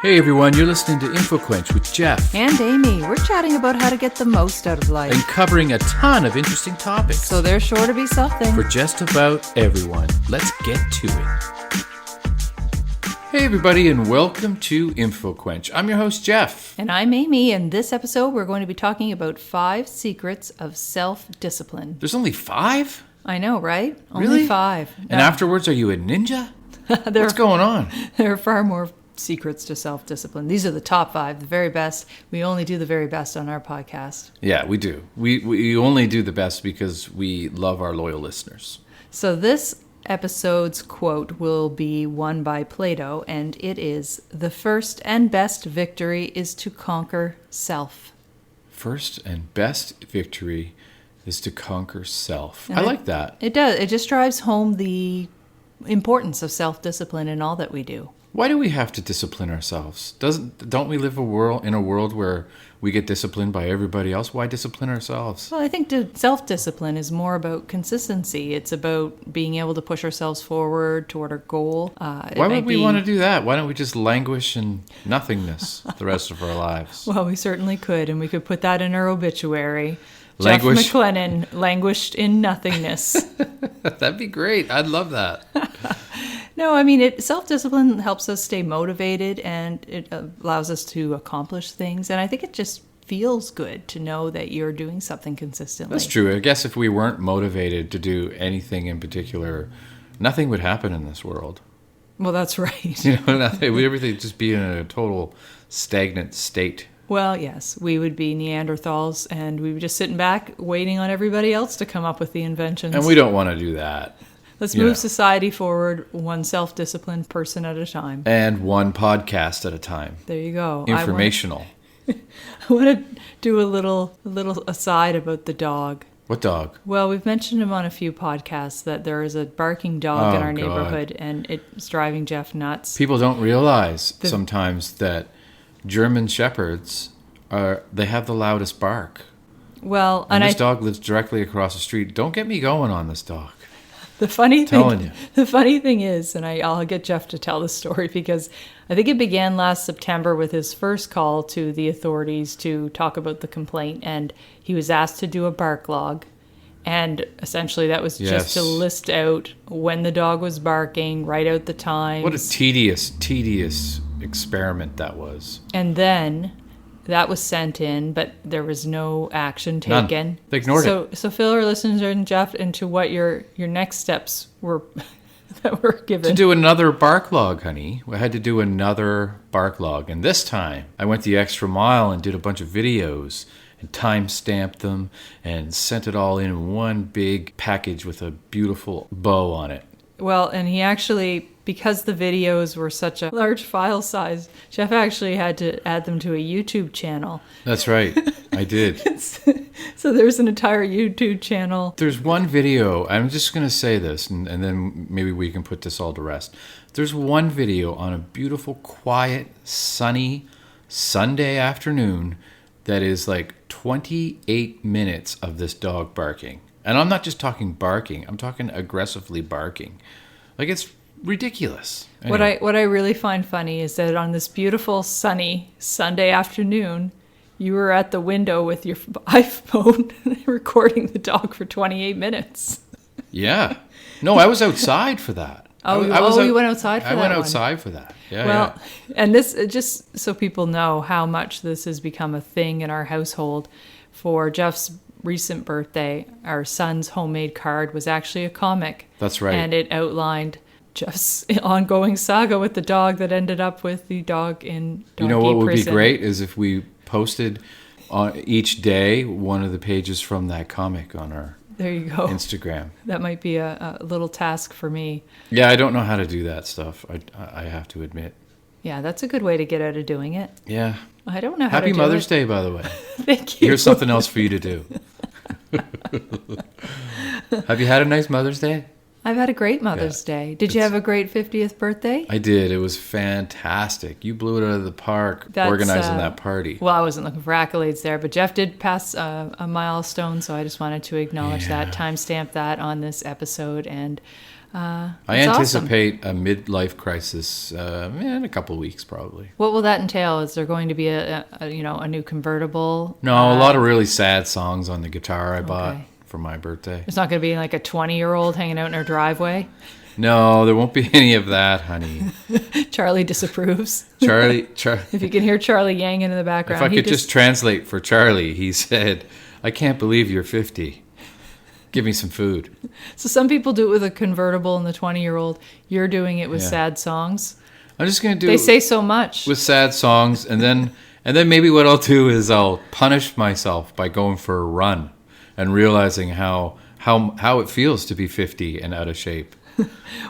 Hey everyone, you're listening to InfoQuench with Jeff. And Amy. We're chatting about how to get the most out of life. And covering a ton of interesting topics. So there's sure to be something. For just about everyone. Let's get to it. Hey everybody, and welcome to InfoQuench. I'm your host, Jeff. And I'm Amy. In this episode, we're going to be talking about 5 secrets of self-discipline. There's only 5? I know, right? Really? Only 5. And afterwards, are you a ninja? What's going on? There are far more secrets to self-discipline. These are the top 5, the very best. We only do the very best on our podcast. Yeah, we do. We only do the best because we love our loyal listeners. So this episode's quote will be one by Plato, and it is, "The first and best victory is to conquer self." First and best victory is to conquer self. I like that. It does. It just drives home the importance of self-discipline in all that we do. Why do we have to discipline ourselves? Don't we live in a world where we get disciplined by everybody else? Why discipline ourselves? Well, I think self-discipline is more about consistency. It's about being able to push ourselves forward toward our goal. Why would we want to do that? Why don't we just languish in nothingness the rest of our lives? Well, we certainly could, and we could put that in our obituary. Languish. Jeff McLennan languished in nothingness. That'd be great. I'd love that. No, I mean, self-discipline helps us stay motivated, and it allows us to accomplish things. And I think it just feels good to know that you're doing something consistently. That's true. I guess if we weren't motivated to do anything in particular, nothing would happen in this world. Well, that's right. Everything would just be in a total stagnant state. Well, yes, we would be Neanderthals, and we would just sitting back waiting on everybody else to come up with the inventions. And we don't want to do that. Let's move society forward one self-disciplined person at a time. And one podcast at a time. There you go. Informational. I want to do a little aside about the dog. What dog? Well, we've mentioned him on a few podcasts that there is a barking dog in our neighborhood, and it's driving Jeff nuts. People don't realize sometimes that German shepherds they have the loudest bark. Well, and this dog lives directly across the street. Don't get me going on this dog. The funny thing is, and I'll get Jeff to tell the story because I think it began last September with his first call to the authorities to talk about the complaint, and he was asked to do a bark log, and essentially that was just to list out when the dog was barking, write out the times. What a tedious experiment that was. And then that was sent in, but there was no action taken. None. They ignored it. So fill our listeners and Jeff into what your next steps were that were given. To do another bark log, honey. I had to do another bark log. And this time, I went the extra mile and did a bunch of videos and time-stamped them and sent it all in one big package with a beautiful bow on it. Well, and he actually, because the videos were such a large file size, Jeff actually had to add them to a YouTube channel. That's right. I did. So there's an entire YouTube channel. There's one video. I'm just going to say this, and then maybe we can put this all to rest. There's one video on a beautiful, quiet, sunny Sunday afternoon that is like 28 minutes of this dog barking. And I'm not just talking barking. I'm talking aggressively barking. Like, it's ridiculous. Anyway. What I really find funny is that on this beautiful, sunny Sunday afternoon, you were at the window with your iPhone recording the dog for 28 minutes. Yeah. No, I was outside for that. You went outside for that? I went outside for that. Yeah. Well, and this, just so people know how much this has become a thing in our household, for Jeff's recent birthday, our son's homemade card was actually a comic. That's right. And it outlined Jeff's ongoing saga with the dog that ended up with the dog in doggy prison. You know what would be great is if we posted on each day one of the pages from that comic on our There you go. Instagram. That might be a little task for me. Yeah, I don't know how to do that stuff. I have to admit. Yeah, that's a good way to get out of doing it. Yeah. I don't know how to do it. Happy Mother's Day, by the way. Thank you. Here's something else for you to do. Have you had a nice Mother's Day? I've had a great Mother's Day. Did you have a great 50th birthday? I did. It was fantastic. You blew it out of the park organizing that party. Well, I wasn't looking for accolades there, but Jeff did pass a milestone, so I just wanted to acknowledge that, timestamp that on this episode, and I anticipate a midlife crisis in a couple of weeks, probably. What will that entail? Is there going to be a new convertible? No, a lot of really sad songs on the guitar I bought for my birthday. It's not going to be like a 20-year-old hanging out in her driveway? No, there won't be any of that, honey. Charlie disapproves. Charlie. If you can hear Charlie Yang in the background. If I could just translate for Charlie, he said, "I can't believe you're 50. Give me some food." So some people do it with a convertible and the 20-year-old. You're doing it with sad songs. I'm just going to do They say so much. with sad songs, and then maybe what I'll do is I'll punish myself by going for a run and realizing how it feels to be 50 and out of shape.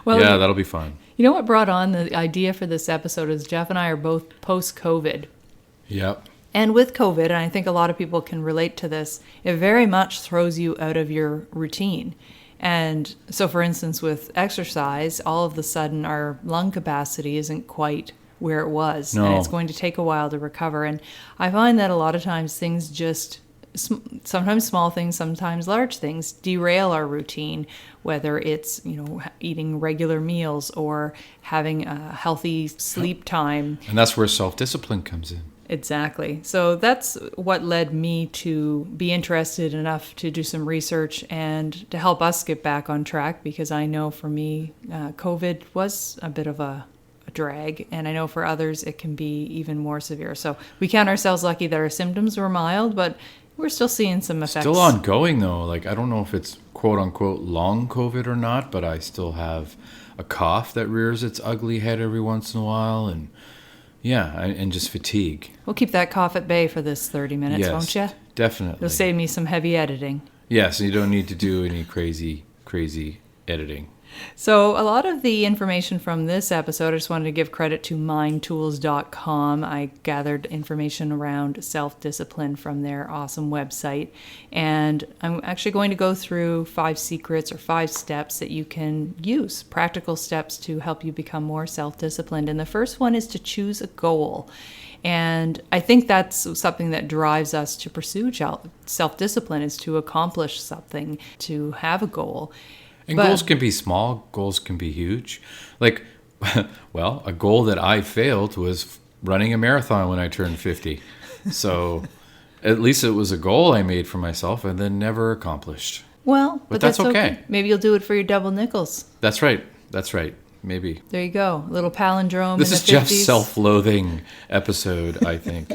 Well, yeah, that'll be fun. You know what brought on the idea for this episode is Jeff and I are both post-COVID. Yep. And with COVID, and I think a lot of people can relate to this, it very much throws you out of your routine. And so, for instance, with exercise, all of a sudden our lung capacity isn't quite where it was. No. And it's going to take a while to recover. And I find that a lot of times things just, sometimes small things, sometimes large things, derail our routine, whether it's, eating regular meals or having a healthy sleep time. And that's where self-discipline comes in. Exactly. So that's what led me to be interested enough to do some research and to help us get back on track, because I know for me, COVID was a bit of a drag, and I know for others it can be even more severe. So we count ourselves lucky that our symptoms were mild, but we're still seeing some effects. Still ongoing, though. Like, I don't know if it's quote-unquote long COVID or not, but I still have a cough that rears its ugly head every once in a while, and and just fatigue. We'll keep that cough at bay for this 30 minutes, won't you? Definitely. It'll save me some heavy editing. Yes, you don't need to do any crazy editing. So a lot of the information from this episode, I just wanted to give credit to mindtools.com. I gathered information around self-discipline from their awesome website. And I'm actually going to go through 5 secrets or 5 steps that you can use, practical steps to help you become more self-disciplined. And the first one is to choose a goal. And I think that's something that drives us to pursue self-discipline, is to accomplish something, to have a goal. And goals can be small, goals can be huge. Like, well, a goal that I failed was running a marathon when I turned 50. So at least it was a goal I made for myself and then never accomplished. Well, but that's okay. Maybe you'll do it for your double nickels. That's right. Maybe. There you go. A little palindrome This in the 50s. is Jeff's self-loathing episode, I think.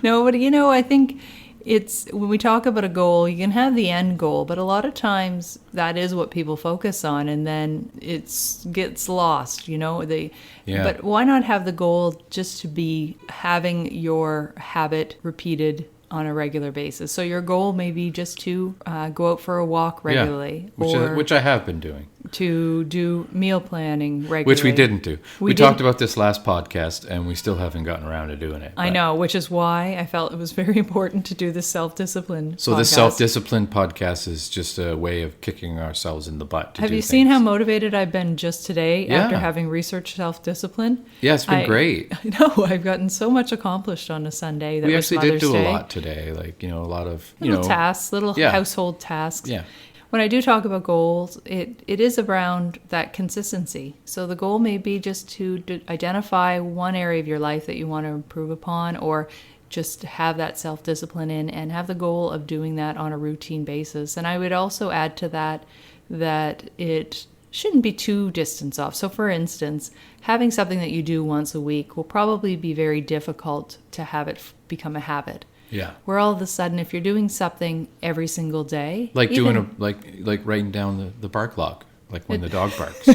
No, but I think it's, when we talk about a goal, you can have the end goal, but a lot of times that is what people focus on, and then it gets lost, But why not have the goal just to be having your habit repeated on a regular basis? So your goal may be just to go out for a walk regularly. Which I have been doing. To do meal planning regularly. Which we didn't do. We talked about this last podcast, and we still haven't gotten around to doing it. I know, which is why I felt it was very important to do the self-discipline So the self-discipline podcast is just a way of kicking ourselves in the butt to Have you seen how motivated I've been just today after having researched self-discipline? Yeah, it's been great. I know. I've gotten so much accomplished on a Sunday. We actually did do a lot today. Like, a lot of, little tasks, household tasks. Yeah. When I do talk about goals, it is around that consistency. So the goal may be just to identify one area of your life that you want to improve upon, or just have that self-discipline in, and have the goal of doing that on a routine basis. And I would also add to that it shouldn't be too distance off. So for instance, having something that you do once a week will probably be very difficult to have it become a habit. Yeah. Where all of a sudden, if you're doing something every single day, like like writing down the bark log, like when the dog barks.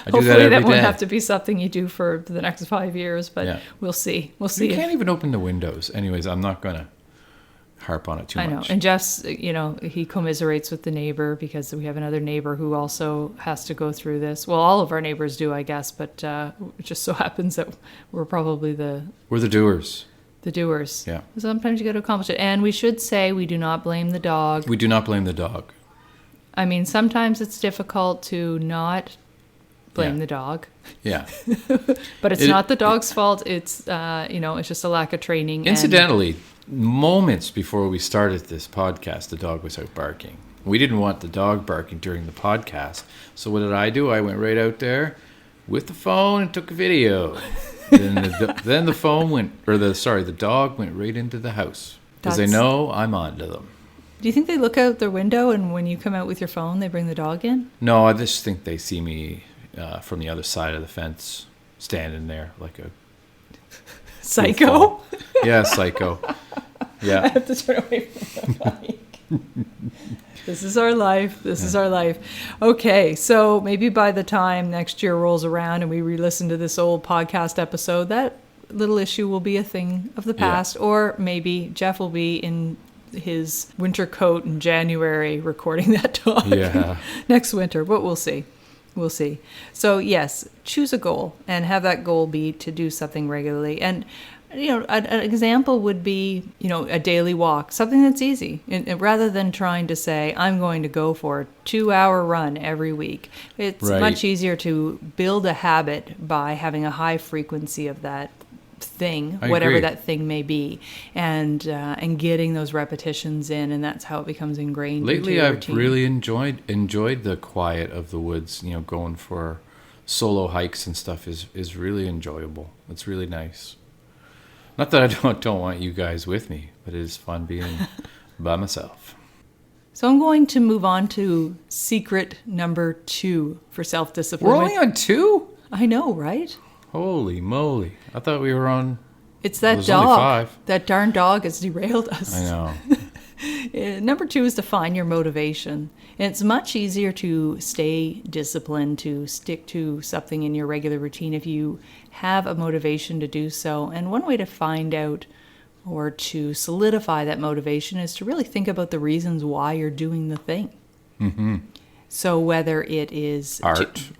Hopefully that won't have to be something you do for the next 5 years, but we'll see. We'll see. You can't even open the windows. Anyways, I'm not going to harp on it too much. I know. And Jeff's, he commiserates with the neighbor, because we have another neighbor who also has to go through this. Well, all of our neighbors do, I guess, but it just so happens that we're probably We're the doers. The doers. Yeah. Sometimes you got to accomplish it. And we should say we do not blame the dog. We do not blame the dog. I mean, sometimes it's difficult to not blame Yeah. the dog, Yeah. but it's not the dog's fault. It's, it's just a lack of training. Incidentally, moments before we started this podcast, the dog was out barking. We didn't want the dog barking during the podcast. So what did I do? I went right out there with the phone and took a video. Then the phone went, the dog went right into the house. Because they know I'm on to them. Do you think they look out their window and when you come out with your phone, they bring the dog in? No, I just think they see me from the other side of the fence, standing there like a psycho. Yeah, psycho. Yeah. I have to turn away from the mic. This is our life. This is our life. Okay, so maybe by the time next year rolls around and we re-listen to this old podcast episode, that little issue will be a thing of the past. Or maybe Jeff will be in his winter coat in January recording that dog next winter, but we'll see. We'll see. So yes, choose a goal and have that goal be to do something regularly. And an example would be, a daily walk, something that's easy. And rather than trying to say, I'm going to go for a 2-hour run every week. It's much easier to build a habit by having a high frequency of that thing, whatever that thing may be, and getting those repetitions in, and that's how it becomes ingrained. Lately, into your I've routine. really enjoyed the quiet of the woods. Going for solo hikes and stuff is really enjoyable. It's really nice. Not that I don't want you guys with me, but it is fun being by myself. So I'm going to move on to secret number 2 for self-discipline. We're only on 2? I know, right? Holy moly. I thought we were on... It's that There's only dog. 5. That darn dog has derailed us. I know. Number 2 is to find your motivation. And it's much easier to stay disciplined, to stick to something in your regular routine if you have a motivation to do so. And one way to find out or to solidify that motivation is to really think about the reasons why you're doing the thing. Mm-hmm. So whether it is art,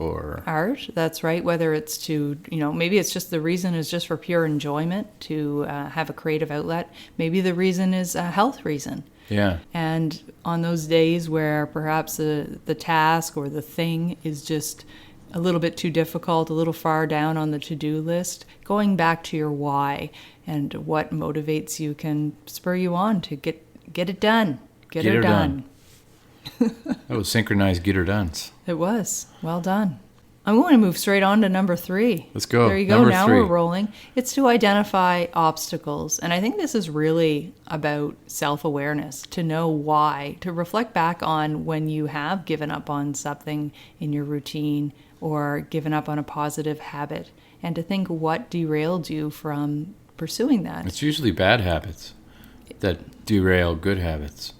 that's right. Whether it's to, maybe it's just the reason is just for pure enjoyment, to have a creative outlet. Maybe the reason is a health reason. Yeah. And on those days where perhaps the task or the thing is just a little bit too difficult, a little far down on the to-do list, going back to your why and what motivates you can spur you on to get it done. Get her done. That was synchronized get her done's. It was. Well done. I'm going to move straight on to number 3. Let's go. There you go. Number Now 3. we're rolling. It's to identify obstacles. And I think this is really about self-awareness, to know why, to reflect back on when you have given up on something in your routine or given up on a positive habit, and to think what derailed you from pursuing that. It's usually bad habits that derail good habits.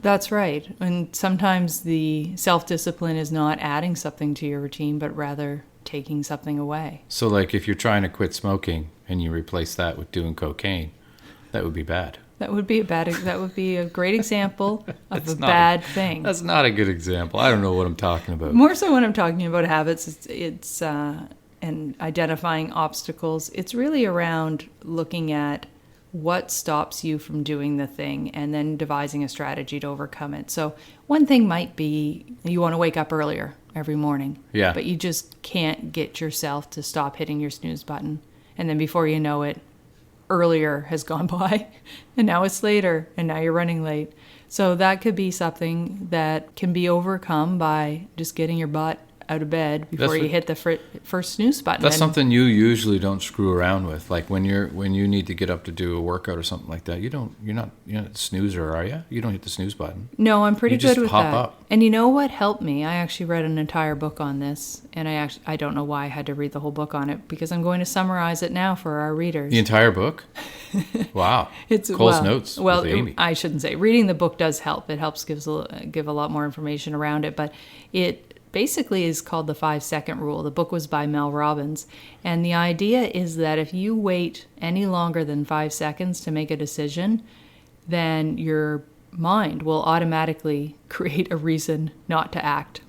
That's right. And sometimes the self-discipline is not adding something to your routine, but rather taking something away. So like if you're trying to quit smoking and you replace that with doing cocaine, that would be bad. That would be a great example of a bad thing. That's not a good example. I don't know what I'm talking about. More so when I'm talking about habits, it's and identifying obstacles. It's really around looking at what stops you from doing the thing and then devising a strategy to overcome it. So one thing might be you want to wake up earlier every morning. Yeah. But you just can't get yourself to stop hitting your snooze button. And then before you know it, earlier has gone by and now it's later and now you're running late. So that could be something that can be overcome by just getting your butt out of bed before you hit the first snooze button. That's something you usually don't screw around with. Like when you need to get up to do a workout or something like that, you're not a snoozer, are you? You don't hit the snooze button. No, I'm pretty good with that. You just hop up. And you know what helped me? I actually read an entire book on this, and I don't know why I had to read the whole book on it, because I'm going to summarize it now for our readers. The entire book? Wow. Cole's notes with Amy. I shouldn't say. Reading the book does help. It helps give a lot more information around it, but it basically is called the 5-second rule. The book was by Mel Robbins. And the idea is that if you wait any longer than 5 seconds to make a decision, then your mind will automatically create a reason not to act.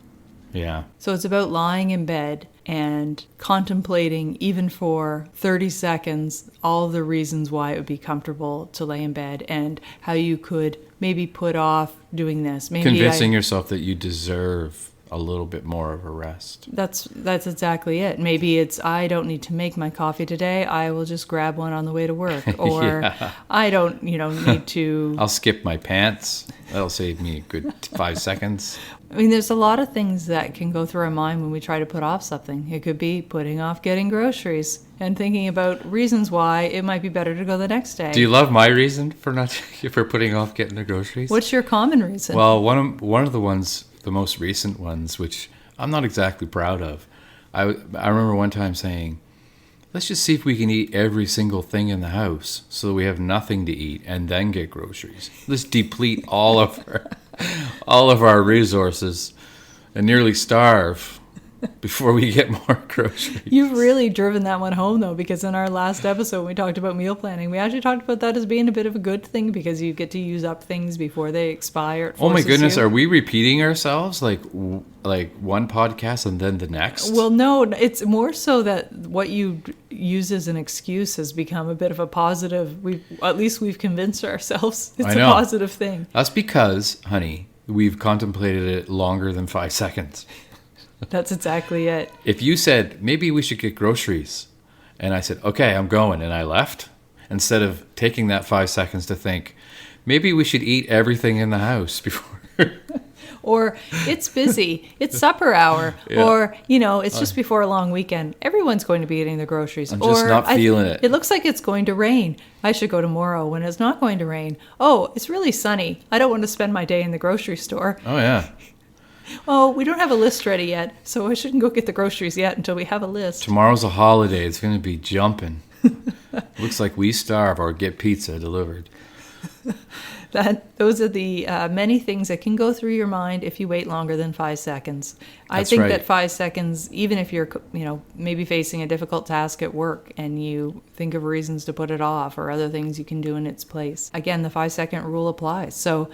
Yeah. So it's about lying in bed and contemplating, even for 30 seconds, all the reasons why it would be comfortable to lay in bed and how you could maybe put off doing this. Maybe Convincing yourself that you deserve a little bit more of a rest. That's exactly it. Maybe it's, I don't need to make my coffee today. I will just grab one on the way to work. Or Yeah. I don't, need to. I'll skip my pants. That'll save me a good 5 seconds. I mean, there's a lot of things that can go through our mind when we try to put off something. It could be putting off getting groceries and thinking about reasons why it might be better to go the next day. Do you love my reason for for putting off getting the groceries? What's your common reason? Well, one of the ones, the most recent ones, which I'm not exactly proud of. I remember one time saying, let's just see if we can eat every single thing in the house so that we have nothing to eat and then get groceries. Let's deplete all of our resources and nearly starve before we get more groceries. You've really driven that one home, though, because in our last episode, when we talked about meal planning, we actually talked about that as being a bit of a good thing because you get to use up things before they expire. It Oh my forces goodness, you. are we repeating ourselves like one podcast and then the next? Well, no, it's more so that what you use as an excuse has become a bit of a positive. At least we've convinced ourselves it's I a know. positive thing. That's because, honey, we've contemplated it longer than 5 seconds. That's exactly it. If you said, maybe we should get groceries, and I said, okay, I'm going, and I left, instead of taking that 5 seconds to think, maybe we should eat everything in the house before. Or it's busy, it's supper hour, Yeah. or, it's just before a long weekend. Everyone's going to be eating the groceries. I'm just not feeling it. It looks like it's going to rain. I should go tomorrow when it's not going to rain. Oh, it's really sunny. I don't want to spend my day in the grocery store. Oh, yeah. Oh, we don't have a list ready yet, so I shouldn't go get the groceries yet until we have a list. Tomorrow's a holiday. It's going to be jumping. Looks like we starve or get pizza delivered. Those are the many things that can go through your mind if you wait longer than 5 seconds. I That's think right. that 5 seconds, even if you're, maybe facing a difficult task at work and you think of reasons to put it off or other things you can do in its place. Again, the 5-second rule applies. So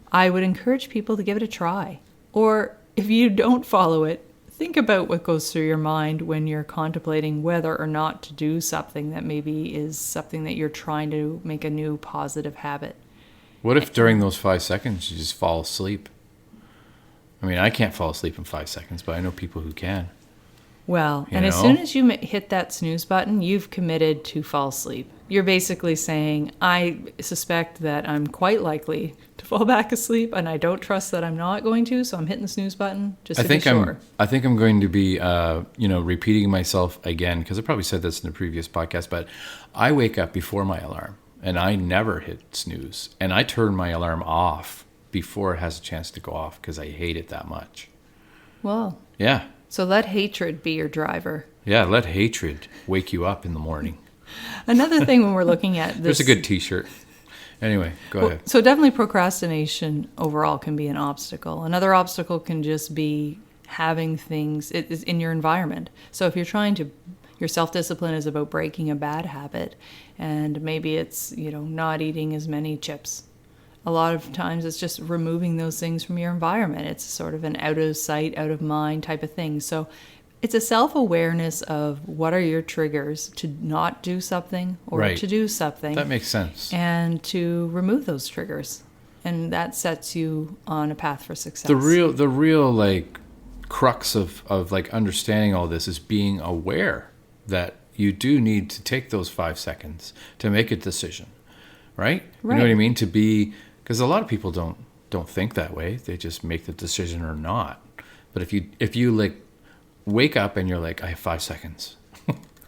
I would encourage people to give it a try. Or if you don't follow it, think about what goes through your mind when you're contemplating whether or not to do something that maybe is something that you're trying to make a new positive habit. What if during those 5 seconds you just fall asleep? I mean, I can't fall asleep in 5 seconds, but I know people who can. Well, You and as know? soon as you hit that snooze button, you've committed to fall asleep. You're basically saying, I suspect that I'm quite likely to fall back asleep, and I don't trust that I'm not going to, so I'm hitting the snooze button just to be sure. I think I'm going to be, repeating myself again, because I probably said this in the previous podcast, but I wake up before my alarm, and I never hit snooze, and I turn my alarm off before it has a chance to go off, because I hate it that much. Well, Yeah. so let hatred be your driver. Yeah, let hatred wake you up in the morning. Another thing when we're looking at this... There's a good t-shirt. Anyway, go ahead. So definitely procrastination overall can be an obstacle. Another obstacle can just be having things in your environment. So if you're trying to, your self-discipline is about breaking a bad habit, and maybe it's, not eating as many chips. A lot of times it's just removing those things from your environment. It's sort of an out of sight, out of mind type of thing. So it's a self-awareness of what are your triggers to not do something or Right. to do something. That makes sense. And to remove those triggers. And that sets you on a path for success. The real like crux of like understanding all this is being aware that you do need to take those 5 seconds to make a decision, right? You know what I mean? To be, because a lot of people don't think that way. They just make the decision or not. But if you like wake up and you're like, I have 5 seconds,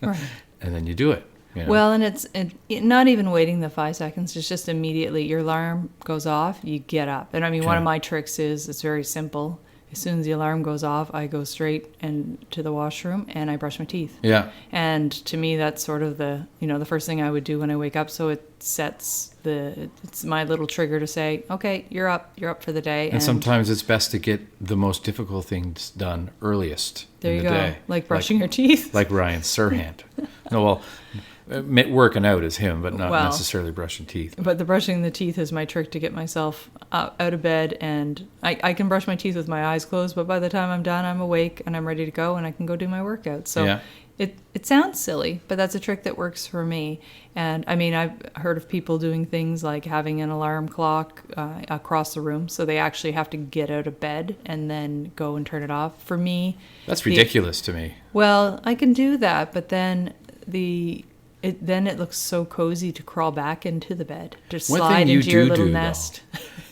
Right. and then you do it. Well, and it's not even waiting the 5 seconds. It's just immediately your alarm goes off, you get up. And I mean, one of my tricks is, it's very simple. As soon as the alarm goes off, I go straight to the washroom and I brush my teeth. Yeah. And to me, that's sort of the first thing I would do when I wake up. So it sets it's my little trigger to say, okay, you're up for the day. And sometimes it's best to get the most difficult things done earliest there in you the go, day. like brushing your teeth. Like Ryan Serhant. No, well, working out is him, but not Well, necessarily brushing teeth. But the brushing the teeth is my trick to get myself out of bed, and I can brush my teeth with my eyes closed, but by the time I'm done, I'm awake and I'm ready to go and I can go do my workout. So Yeah. It sounds silly, but that's a trick that works for me. And I mean, I've heard of people doing things like having an alarm clock across the room, so they actually have to get out of bed and then go and turn it off. For me, That's ridiculous to me. well, I can do that, but then it looks so cozy to crawl back into the bed, to One slide thing you into your do little do, nest.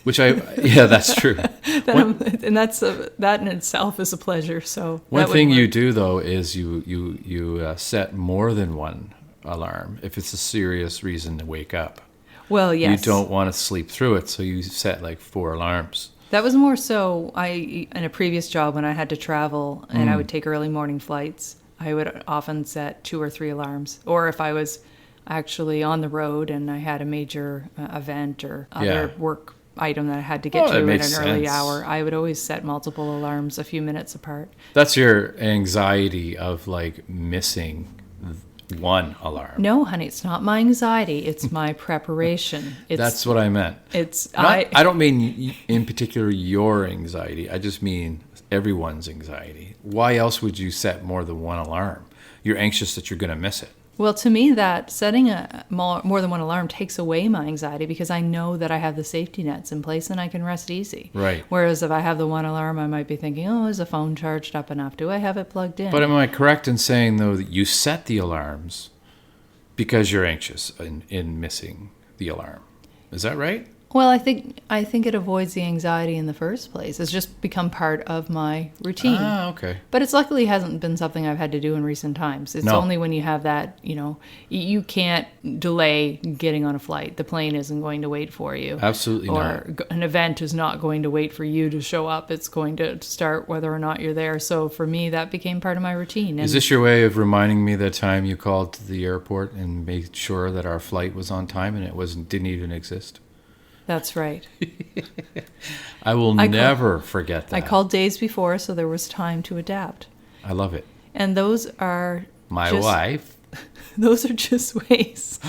Yeah, that's true. That in itself is a pleasure. So One that would thing you work. do though is you set more than one alarm if it's a serious reason to wake up. Well, yes. You don't want to sleep through it, so you set like 4 alarms. That was more so in a previous job when I had to travel and I would take early morning flights. I would often set 2 or 3 alarms. Or if I was actually on the road and I had a major event or other work item that I had to get to that at makes an early sense. hour, I would always set multiple alarms a few minutes apart. That's your anxiety of like missing one alarm. No, honey, it's not my anxiety. It's my preparation. That's what I meant. It's I don't mean in particular your anxiety. I just mean everyone's anxiety. Why else would you set more than one alarm? You're anxious that you're going to miss it. Well, to me, that setting a more than one alarm takes away my anxiety because I know that I have the safety nets in place and I can rest easy. Right. Whereas if I have the one alarm, I might be thinking, oh, is the phone charged up enough? Do I have it plugged in? But am I correct in saying, though, that you set the alarms because you're anxious in missing the alarm? Is that right? Well, I think it avoids the anxiety in the first place. It's just become part of my routine. Ah, okay. But it's luckily hasn't been something I've had to do in recent times. It's No. only when you have that, you can't delay getting on a flight. The plane isn't going to wait for you. Absolutely or not. an event is not going to wait for you to show up. It's going to start whether or not you're there. So for me, that became part of my routine. And Is this your way of reminding me the time you called to the airport and made sure that our flight was on time and it didn't even exist? That's right. I will never forget that. I called days before, so there was time to adapt. I love it. And those are My just- wife. Those are just ways.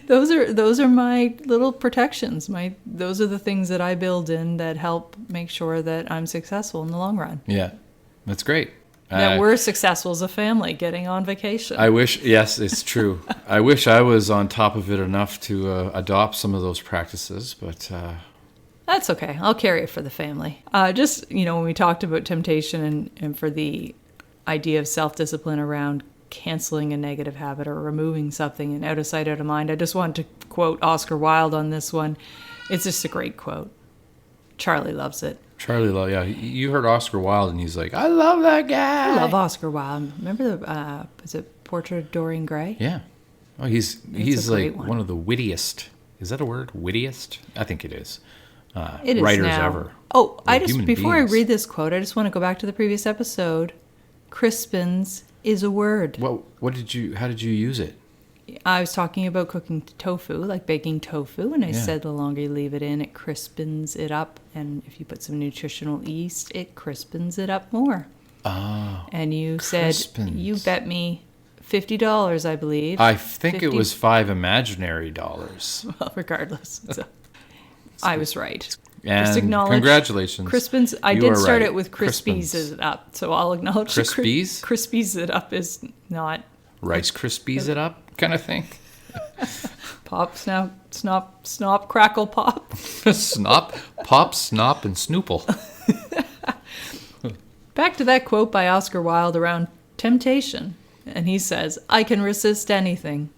Those are my little protections. Those are the things that I build in that help make sure that I'm successful in the long run. Yeah, that's great. That we're successful as a family getting on vacation. Yes, it's true. I wish I was on top of it enough to adopt some of those practices, but That's okay. I'll carry it for the family. When we talked about temptation and for the idea of self-discipline around canceling a negative habit or removing something and out of sight, out of mind, I just want to quote Oscar Wilde on this one. It's just a great quote. Charlie loves it. Charlie, you heard Oscar Wilde, and he's like, "I love that guy." I love Oscar Wilde. Remember is it Portrait of Dorian Gray? Yeah. Oh, he's a like great one. one of the wittiest. Is that a word? Wittiest? I think it is. It is Writers now. ever. Oh, human before beings. I read this quote, I just want to go back to the previous episode. Crispins is a word. How did you use it? I was talking about cooking tofu, like baking tofu, and I Yeah. said the longer you leave it in, it crispens it up. And if you put some nutritional yeast, it crispens it up more. Oh, And you said, crispens. you bet me $50, I believe. I think 50 it was 5 imaginary dollars. Well, regardless. So, I was right. And Just acknowledge congratulations. Crispins. I You did are start right. it with Crispies Crispins. it up, so I'll acknowledge that Crispies? Crispies it up is not Rice Krispies it up kind of thing. pop, snop, crackle, pop. Snop, pop, snop, and snoople. Back to that quote by Oscar Wilde around temptation. And he says, I can resist anything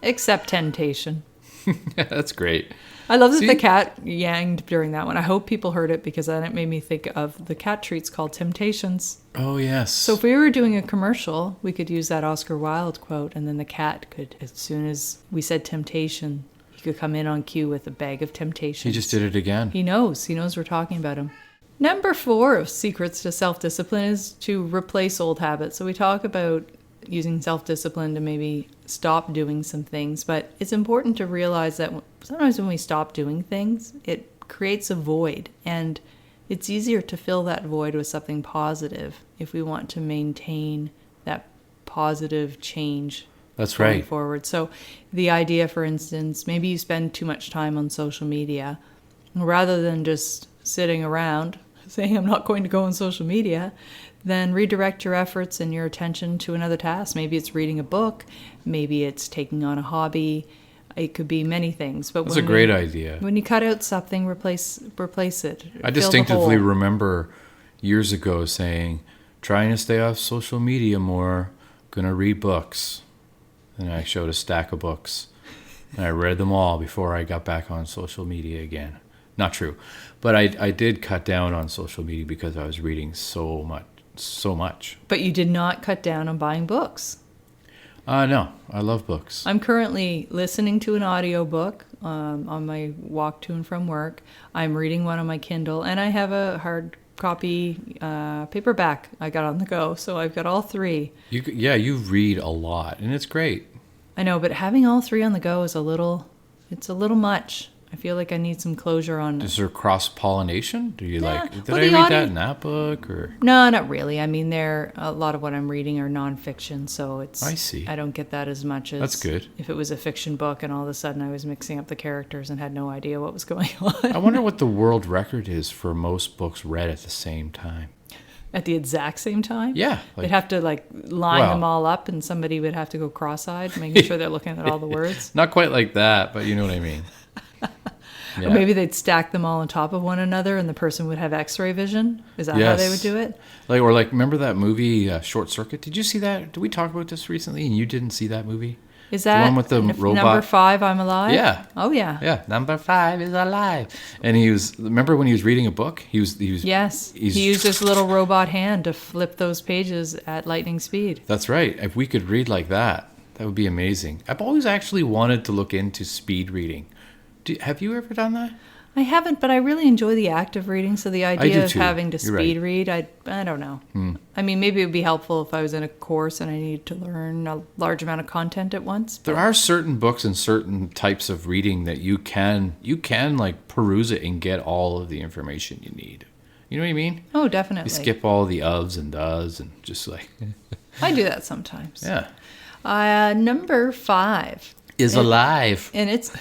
except temptation. Yeah, that's great. I love that See? the cat yanged during that one. I hope people heard it because then it made me think of the cat treats called Temptations. Oh, yes. So if we were doing a commercial, we could use that Oscar Wilde quote, and then the cat could, as soon as we said temptation, he could come in on cue with a bag of temptations. He just did it again. He knows we're talking about him. Number 4 of secrets to self-discipline is to replace old habits. So we talk about using self-discipline to maybe stop doing some things, but it's important to realize that sometimes when we stop doing things, it creates a void, and it's easier to fill that void with something positive if we want to maintain that positive change. That's going right. forward. So the idea, for instance, maybe you spend too much time on social media. Rather than just sitting around saying I'm not going to go on social media, then redirect your efforts and your attention to another task. Maybe it's reading a book, maybe it's taking on a hobby. It could be many things. But that's a great idea. When you cut out something, replace it. I distinctively remember years ago saying, trying to stay off social media more, gonna read books. And I showed a stack of books. And I read them all before I got back on social media again. Not true. But I did cut down on social media because I was reading so much. But you did not cut down on buying books. No, I love books. I'm currently listening to an audiobook on my walk to and from work. I'm reading one on my Kindle, and I have a hard copy paperback I got on the go. So I've got all three. You read a lot, and it's great. I know, but having all three on the go is a little much. I feel like I need some closure on it. Is there cross-pollination? Do you did I read that in that book? Or? No, not really. I mean, a lot of what I'm reading are nonfiction, so I see. I don't get that as much as that's good. If it was a fiction book and all of a sudden I was mixing up the characters and had no idea what was going on. I wonder what the world record is for most books read at the same time. At the exact same time? Yeah. They'd have to line them all up, and somebody would have to go cross-eyed, making sure they're looking at all the words. Not quite like that, but you know what I mean. Yeah. Or maybe they'd stack them all on top of one another, and the person would have X-ray vision. Is that how they would do it? Remember that movie Short Circuit? Did you see that? Did we talk about this recently? And you didn't see that movie? Is that the one with the robot? Number 5, I'm Alive? Yeah. Oh yeah. Yeah. Number 5 is alive. And remember when he was reading a book? Yes. He used his little robot hand to flip those pages at lightning speed. That's right. If we could read like that, that would be amazing. I've always actually wanted to look into speed reading. Have you ever done that? I haven't, but I really enjoy the act of reading. So the idea of too. having to speed right. read, I don't know. I mean, maybe it would be helpful if I was in a course and I needed to learn a large amount of content at once. There are certain books and certain types of reading that you can peruse it and get all of the information you need. You know what I mean? Oh, definitely. You skip all the ofs and does and just I do that sometimes. Yeah. Number 5 is alive. And it's...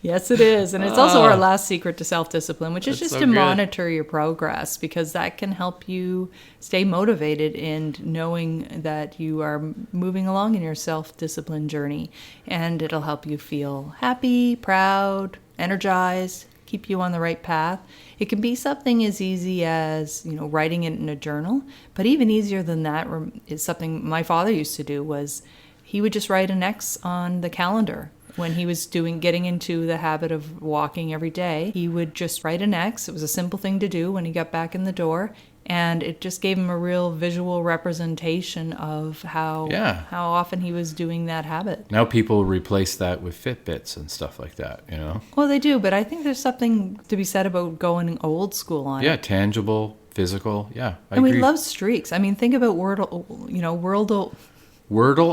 Yes, it is. And it's also our last secret to self-discipline, which is just to monitor your progress, because that can help you stay motivated and knowing that you are moving along in your self-discipline journey. And it'll help you feel happy, proud, energized, keep you on the right path. It can be something as easy as, writing it in a journal. But even easier than that is something my father used to do was he would just write an X on the calendar. When he was getting into the habit of walking every day, he would just write an X. It was a simple thing to do when he got back in the door, and it just gave him a real visual representation of how often he was doing that habit. Now people replace that with Fitbits and stuff like that, Well, they do, but I think there's something to be said about going old school on it. Yeah, tangible, physical. Yeah, I agree. We love streaks. I mean, think about Wordle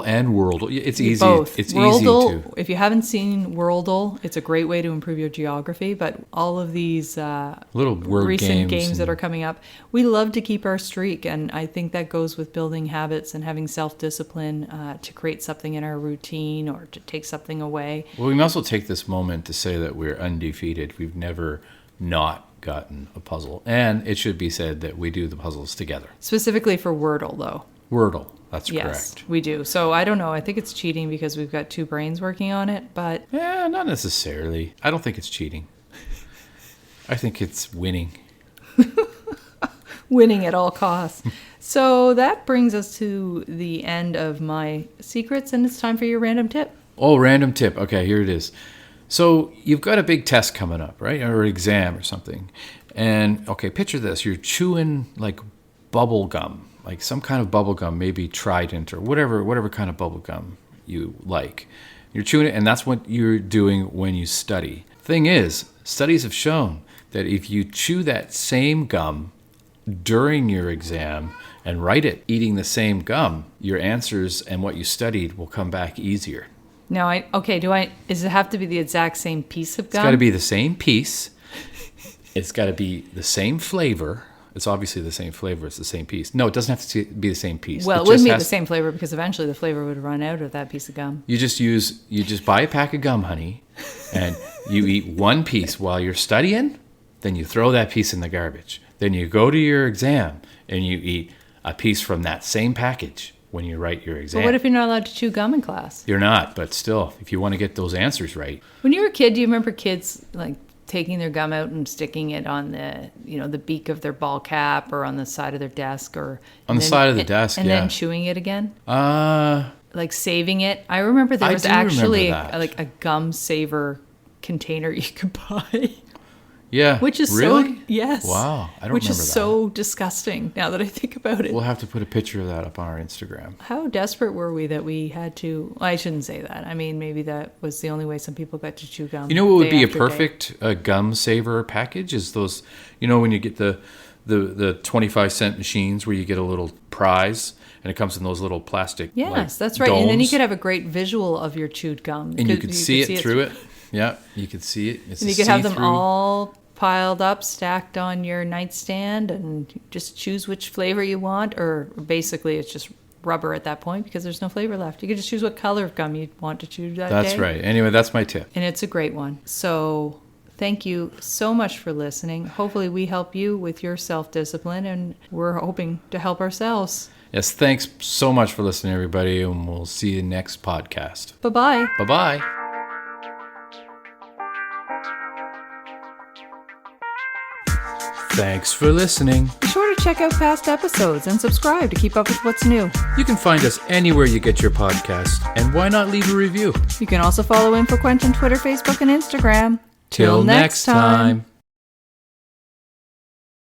and Worldle. It's easy. Both. It's Worldle, easy to. if you haven't seen Worldle, it's a great way to improve your geography. But all of these little word recent games that are coming up, we love to keep our streak, and I think that goes with building habits and having self-discipline to create something in our routine or to take something away. Well, we must also take this moment to say that we're undefeated. We've never not gotten a puzzle, and it should be said that we do the puzzles together. Specifically for Wordle, though. Wordle. That's yes, correct. We do. So I don't know. I think it's cheating because we've got 2 brains working on it, but... Yeah, not necessarily. I don't think it's cheating. I think it's winning. Winning at all costs. So that brings us to the end of my secrets, and it's time for your random tip. Oh, random tip. Okay, here it is. So you've got a big test coming up, right? Or an exam or something. And, okay, picture this. You're chewing like bubble gum. Like some kind of bubble gum, maybe Trident or whatever kind of bubble gum you like. You're chewing it, and that's what you're doing when you study. Thing is, studies have shown that if you chew that same gum during your exam and write it eating the same gum, your answers and what you studied will come back easier. Now, does it have to be the exact same piece of gum? It's got to be the same piece. It's got to be the same flavor. It's obviously the same flavor. It's the same piece. No, it doesn't have to be the same piece. Well, it wouldn't be the same flavor because eventually the flavor would run out of that piece of gum. You just buy a pack of gum, honey, and you eat one piece while you're studying, then you throw that piece in the garbage. Then you go to your exam and you eat a piece from that same package when you write your exam. But what if you're not allowed to chew gum in class? You're not, but still, if you want to get those answers right. When you were a kid, do you remember kids like taking their gum out and sticking it on the beak of their ball cap or on the side of their desk or on the side of the desk, and then chewing it again? Like saving it. I remember there was actually a gum saver container you could buy. Yeah. Which is really? Yes. Wow. I don't Which remember is that. so disgusting now that I think about it. We'll have to put a picture of that up on our Instagram. How desperate were we that we had to... Well, I shouldn't say that. I mean, maybe that was the only way some people got to chew gum. You know what would be a perfect gum saver package is those, when you get the 25-cent machines where you get a little prize and it comes in those little plastic Yes, that's right. domes. And then you could have a great visual of your chewed gum. And you could see it through it. Yeah, you could see it. And you could have them all piled up, stacked on your nightstand, and just choose which flavor you want, or basically it's just rubber at that point because there's no flavor left. You could just choose what color of gum you want to chew that day. That's right. Anyway, that's my tip. And it's a great one. So thank you so much for listening. Hopefully we help you with your self-discipline, and we're hoping to help ourselves. Yes, thanks so much for listening, everybody, and we'll see you next podcast. Bye-bye. Bye-bye. Thanks for listening. Be sure to check out past episodes and subscribe to keep up with what's new. You can find us anywhere you get your podcast, and why not leave a review? You can also follow Infrequent on Twitter, Facebook, and Instagram. Till next time.